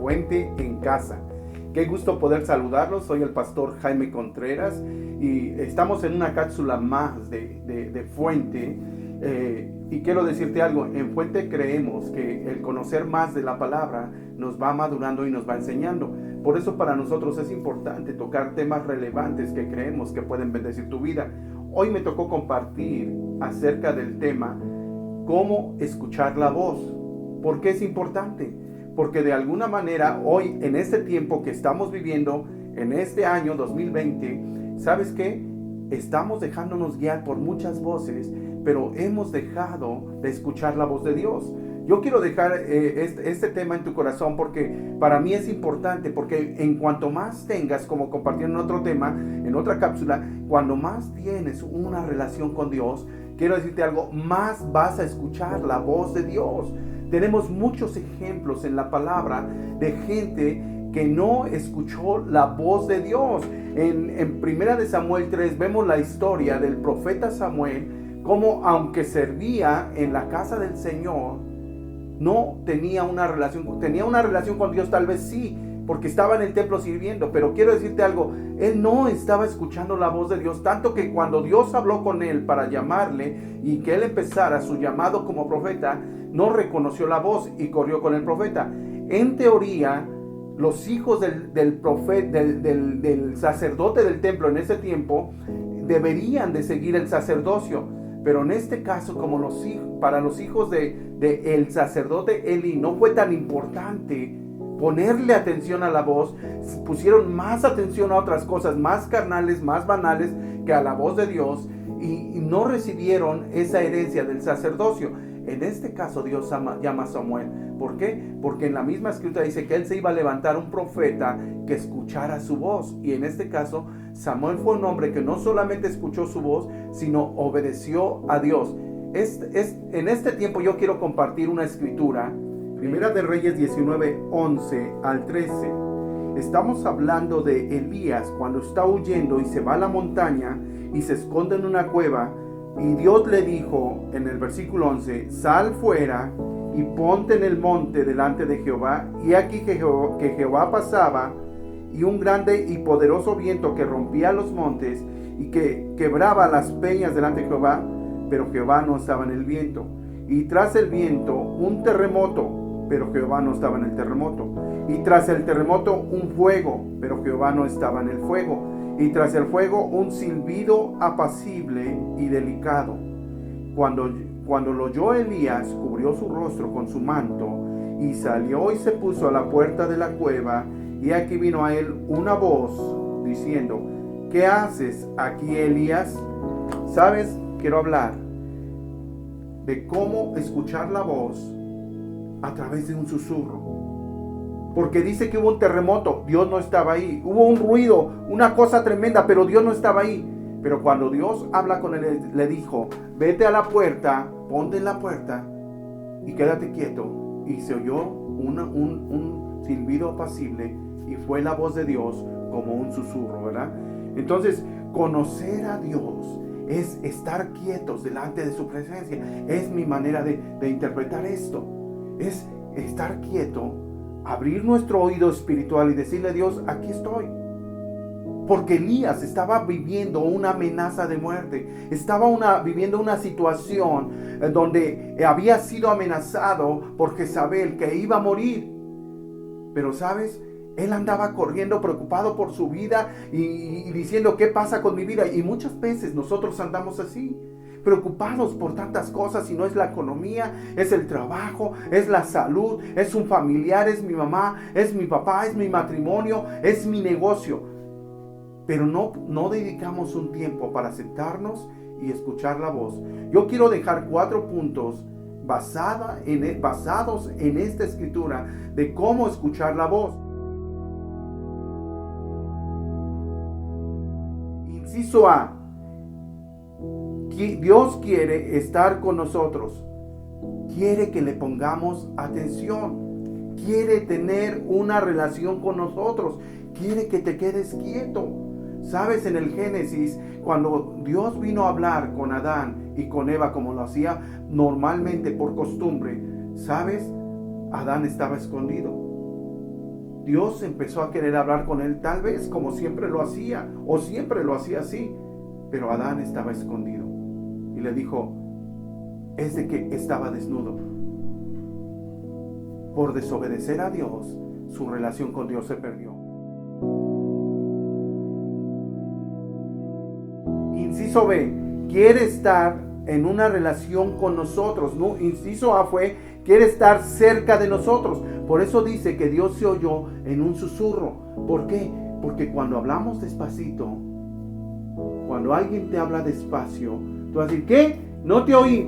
Fuente en Casa. Qué gusto poder saludarlos, soy el pastor Jaime Contreras y estamos en una cápsula más de Fuente. Y quiero decirte algo, en Fuente creemos que el conocer más de la palabra nos va madurando y nos va enseñando. Por eso para nosotros es importante tocar temas relevantes que creemos que pueden bendecir tu vida. Hoy me tocó compartir acerca del tema cómo escuchar la voz. ¿Por qué es importante? Porque de alguna manera hoy, en este tiempo que estamos viviendo, en este año 2020, ¿sabes qué? Estamos dejándonos guiar por muchas voces, pero hemos dejado de escuchar la voz de Dios. Yo quiero dejar este tema en tu corazón porque para mí es importante, porque en cuanto más tengas, como compartieron en otro tema, en otra cápsula, cuando más tienes una relación con Dios, quiero decirte algo, más vas a escuchar la voz de Dios. Tenemos muchos ejemplos en la palabra de gente que no escuchó la voz de Dios. En 1 de Samuel 3 vemos la historia del profeta Samuel, como aunque servía en la casa del Señor, no tenía una relación con Dios, tal vez sí, porque estaba en el templo sirviendo, pero quiero decirte algo, él no estaba escuchando la voz de Dios, tanto que cuando Dios habló con él para llamarle y que él empezara su llamado como profeta, no reconoció la voz y corrió con el profeta. En teoría, los hijos del sacerdote del templo en ese tiempo deberían de seguir el sacerdocio, pero en este caso, como para los hijos del sacerdote Eli no fue tan importante ponerle atención a la voz, pusieron más atención a otras cosas más carnales, más banales que a la voz de Dios, y no recibieron esa herencia del sacerdocio. En este caso Dios llama a Samuel. ¿Por qué? Porque en la misma escritura dice que él se iba a levantar un profeta que escuchara su voz. Y en este caso Samuel fue un hombre que no solamente escuchó su voz, sino obedeció a Dios. En este tiempo yo quiero compartir una escritura. Primera de Reyes 19, 11 al 13. Estamos hablando de Elías cuando está huyendo y se va a la montaña y se esconde en una cueva. Y Dios le dijo en el versículo 11, sal fuera y ponte en el monte delante de Jehová. Y aquí que Jehová pasaba, y un grande y poderoso viento que rompía los montes y que quebraba las peñas delante de Jehová, pero Jehová no estaba en el viento. Y tras el viento un terremoto, pero Jehová no estaba en el terremoto. Y tras el terremoto un fuego, pero Jehová no estaba en el fuego. Y tras el fuego un silbido apacible y delicado. Cuando lo oyó Elías, cubrió su rostro con su manto y salió y se puso a la puerta de la cueva. Y aquí vino a él una voz diciendo, ¿qué haces aquí, Elías? ¿Sabes? Quiero hablar de cómo escuchar la voz a través de un susurro. Porque dice que hubo un terremoto, Dios no estaba ahí. Hubo un ruido, una cosa tremenda, pero Dios no estaba ahí. Pero cuando Dios habla con él, le dijo, vete a la puerta, ponte en la puerta y quédate quieto. Y se oyó un silbido apacible y fue la voz de Dios como un susurro, ¿verdad? Entonces, conocer a Dios es estar quietos delante de su presencia. Es mi manera de interpretar esto. Es estar quieto, abrir nuestro oído espiritual y decirle a Dios, aquí estoy. Porque Elías estaba viviendo una amenaza de muerte. Estaba viviendo una situación donde había sido amenazado por Jezabel, que iba a morir. Pero ¿sabes? Él andaba corriendo preocupado por su vida y diciendo, ¿qué pasa con mi vida? Y muchas veces nosotros andamos así, preocupados por tantas cosas, y no es la economía, es el trabajo, es la salud, es un familiar, es mi mamá, es mi papá, es mi matrimonio, es mi negocio. Pero no dedicamos un tiempo para sentarnos y escuchar la voz. Yo quiero dejar 4 puntos basados en esta escritura de cómo escuchar la voz. Inciso A. Dios quiere estar con nosotros. Quiere que le pongamos atención. Quiere tener una relación con nosotros. Quiere que te quedes quieto. Sabes, en el Génesis, cuando Dios vino a hablar con Adán y con Eva, como lo hacía normalmente por costumbre, ¿sabes? Adán estaba escondido. Dios empezó a querer hablar con él, tal vez como siempre lo hacía, o siempre lo hacía así, pero Adán estaba escondido. Y le dijo, es de que estaba desnudo. Por desobedecer a Dios, su relación con Dios se perdió. Inciso B, quiere estar en una relación con nosotros. ¿No? Inciso A fue, quiere estar cerca de nosotros. Por eso dice que Dios se oyó en un susurro. ¿Por qué? Porque cuando hablamos despacito, cuando alguien te habla despacio, tú vas a decir, ¿qué? No te oí.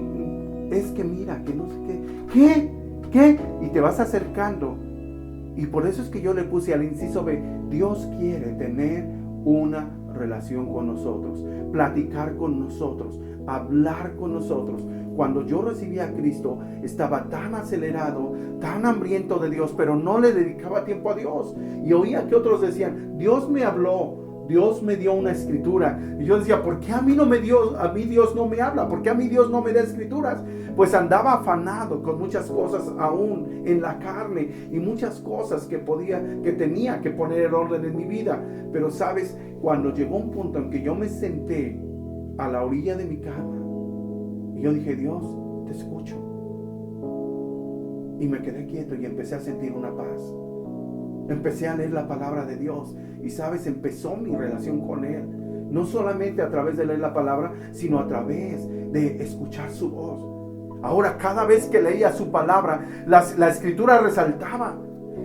Es que mira, que no sé qué. ¿Qué? Y te vas acercando. Y por eso es que yo le puse al inciso B, Dios quiere tener una relación con nosotros, platicar con nosotros, hablar con nosotros. Cuando yo recibí a Cristo, estaba tan acelerado, tan hambriento de Dios, pero no le dedicaba tiempo a Dios. Y oía que otros decían, Dios me habló, Dios me dio una escritura. Y yo decía, ¿por qué a mí Dios no me habla? ¿Por qué a mí Dios no me da escrituras? Pues andaba afanado con muchas cosas aún en la carne y muchas cosas que tenía que poner en orden en mi vida. Pero sabes, cuando llegó un punto en que yo me senté a la orilla de mi cama y yo dije, Dios, te escucho. Y me quedé quieto y empecé a sentir una paz. Empecé a leer la palabra de Dios y sabes, empezó mi relación con Él. No solamente a través de leer la palabra, sino a través de escuchar su voz. Ahora cada vez que leía su palabra, la escritura resaltaba.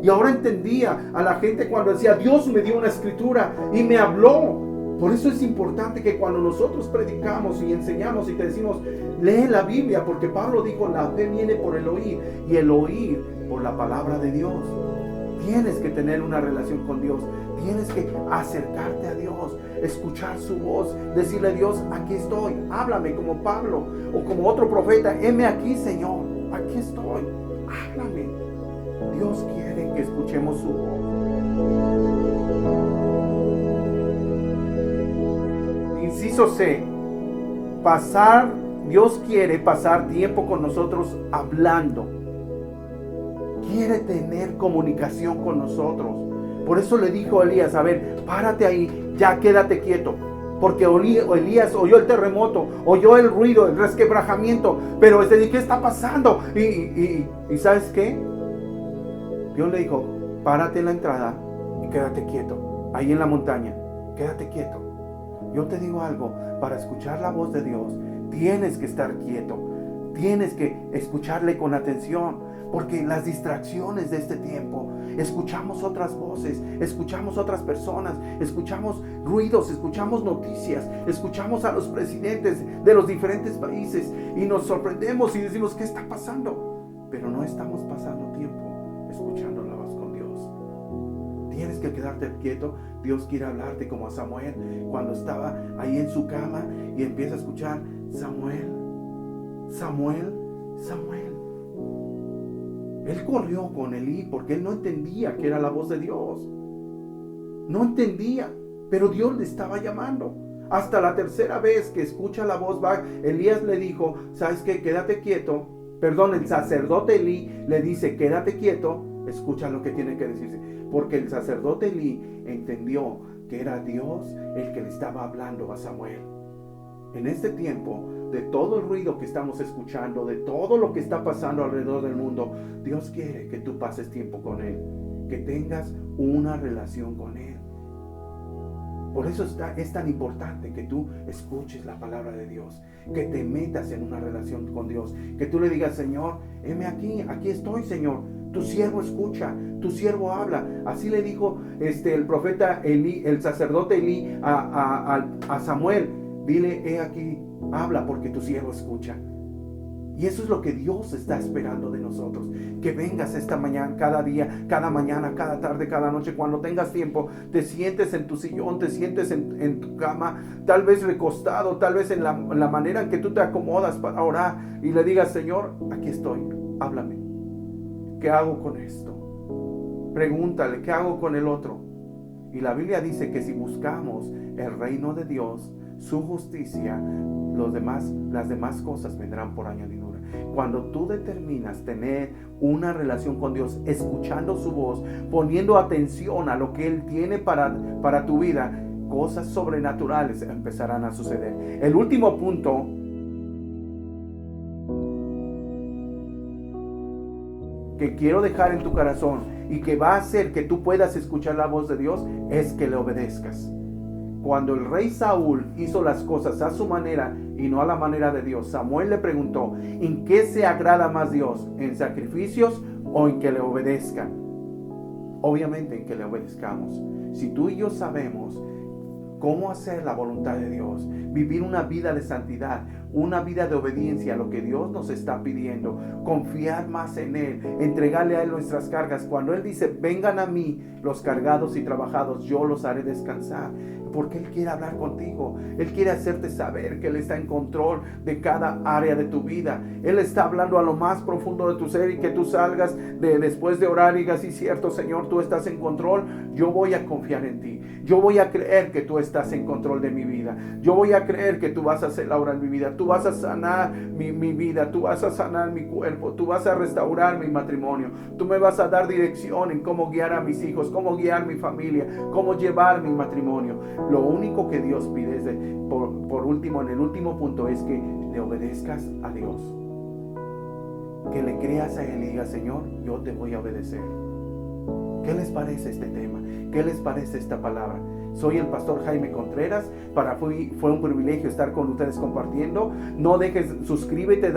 Y ahora entendía a la gente cuando decía, Dios me dio una escritura y me habló. Por eso es importante que cuando nosotros predicamos y enseñamos y te decimos, lee la Biblia, porque Pablo dijo, la fe viene por el oír y el oír por la palabra de Dios. Tienes que tener una relación con Dios. Tienes que acercarte a Dios, escuchar su voz, decirle a Dios, aquí estoy, háblame como Pablo o como otro profeta, heme aquí, Señor, aquí estoy, háblame. Dios quiere que escuchemos su voz. Inciso C, Dios quiere pasar tiempo con nosotros hablando. Quiere tener comunicación con nosotros. Por eso le dijo a Elías, a ver, párate ahí, ya quédate quieto. Porque Elías oyó el terremoto, oyó el ruido, el resquebrajamiento, pero ¿qué está pasando? Y ¿sabes qué? Dios le dijo, párate en la entrada y quédate quieto, ahí en la montaña, quédate quieto. Yo te digo algo, para escuchar la voz de Dios, tienes que estar quieto, tienes que escucharle con atención. Porque las distracciones de este tiempo, escuchamos otras voces, escuchamos otras personas, escuchamos ruidos, escuchamos noticias, escuchamos a los presidentes de los diferentes países y nos sorprendemos y decimos, ¿qué está pasando? Pero no estamos pasando tiempo escuchando la voz con Dios. Tienes que quedarte quieto. Dios quiere hablarte como a Samuel cuando estaba ahí en su cama y empieza a escuchar, Samuel, Samuel, Samuel. Él corrió con Elí porque él no entendía que era la voz de Dios. No entendía, pero Dios le estaba llamando. Hasta la tercera vez que escucha la voz, Elías le dijo, ¿sabes qué? Quédate quieto. Perdón, el sacerdote Elí le dice, quédate quieto. Escucha lo que tiene que decirse. Porque el sacerdote Elí entendió que era Dios el que le estaba hablando a Samuel. En este tiempo, de todo el ruido que estamos escuchando, de todo lo que está pasando alrededor del mundo, Dios quiere que tú pases tiempo con Él, que tengas una relación con Él. Por eso es tan importante que tú escuches la palabra de Dios, que te metas en una relación con Dios, que tú le digas, Señor, heme aquí estoy, Señor. Tu siervo escucha, tu siervo habla. Así le dijo el profeta Elí, el sacerdote Elí a Samuel. Dile, he aquí, habla porque tu siervo escucha. Y eso es lo que Dios está esperando de nosotros. Que vengas esta mañana, cada día, cada mañana, cada tarde, cada noche, cuando tengas tiempo, te sientes en tu sillón, te sientes en tu cama, tal vez recostado, tal vez en la manera en que tú te acomodas para orar y le digas, Señor, aquí estoy, háblame. ¿Qué hago con esto? Pregúntale, ¿qué hago con el otro? Y la Biblia dice que si buscamos el reino de Dios, su justicia, las demás cosas vendrán por añadidura. Cuando tú determinas tener una relación con Dios, escuchando su voz, poniendo atención a lo que Él tiene para tu vida, cosas sobrenaturales empezarán a suceder. El último punto que quiero dejar en tu corazón y que va a hacer que tú puedas escuchar la voz de Dios es que le obedezcas. Cuando el rey Saúl hizo las cosas a su manera y no a la manera de Dios, Samuel le preguntó: ¿en qué se agrada más Dios? ¿En sacrificios o en que le obedezcan? Obviamente en que le obedezcamos. Si tú y yo sabemos cómo hacer la voluntad de Dios, vivir una vida de santidad, una vida de obediencia a lo que Dios nos está pidiendo, confiar más en Él, entregarle a Él nuestras cargas. Cuando Él dice: vengan a mí los cargados y trabajados, yo los haré descansar. Porque Él quiere hablar contigo. Él quiere hacerte saber que Él está en control de cada área de tu vida. Él está hablando a lo más profundo de tu ser, y que tú salgas después de orar y digas: sí, cierto, Señor, tú estás en control. Yo voy a confiar en ti. Yo voy a creer que tú estás en control de mi vida. Yo voy a creer que tú vas a hacer la obra en mi vida. Tú vas a sanar mi vida. Tú vas a sanar mi cuerpo. Tú vas a restaurar mi matrimonio. Tú me vas a dar dirección en cómo guiar a mis hijos, cómo guiar mi familia, cómo llevar mi matrimonio. Lo único que Dios pide es, por último, en el último punto, es que le obedezcas a Dios. Que le creas a Él y digas: Señor, yo te voy a obedecer. ¿Qué les parece este tema? ¿Qué les parece esta palabra? Soy el pastor Jaime Contreras. Fue un privilegio estar con ustedes compartiendo. No dejes, suscríbete,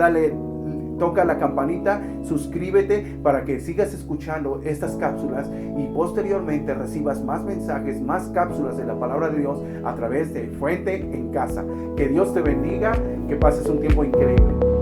toca la campanita, suscríbete para que sigas escuchando estas cápsulas y posteriormente recibas más mensajes, más cápsulas de la palabra de Dios a través de Fuente en Casa. Que Dios te bendiga, que pases un tiempo increíble.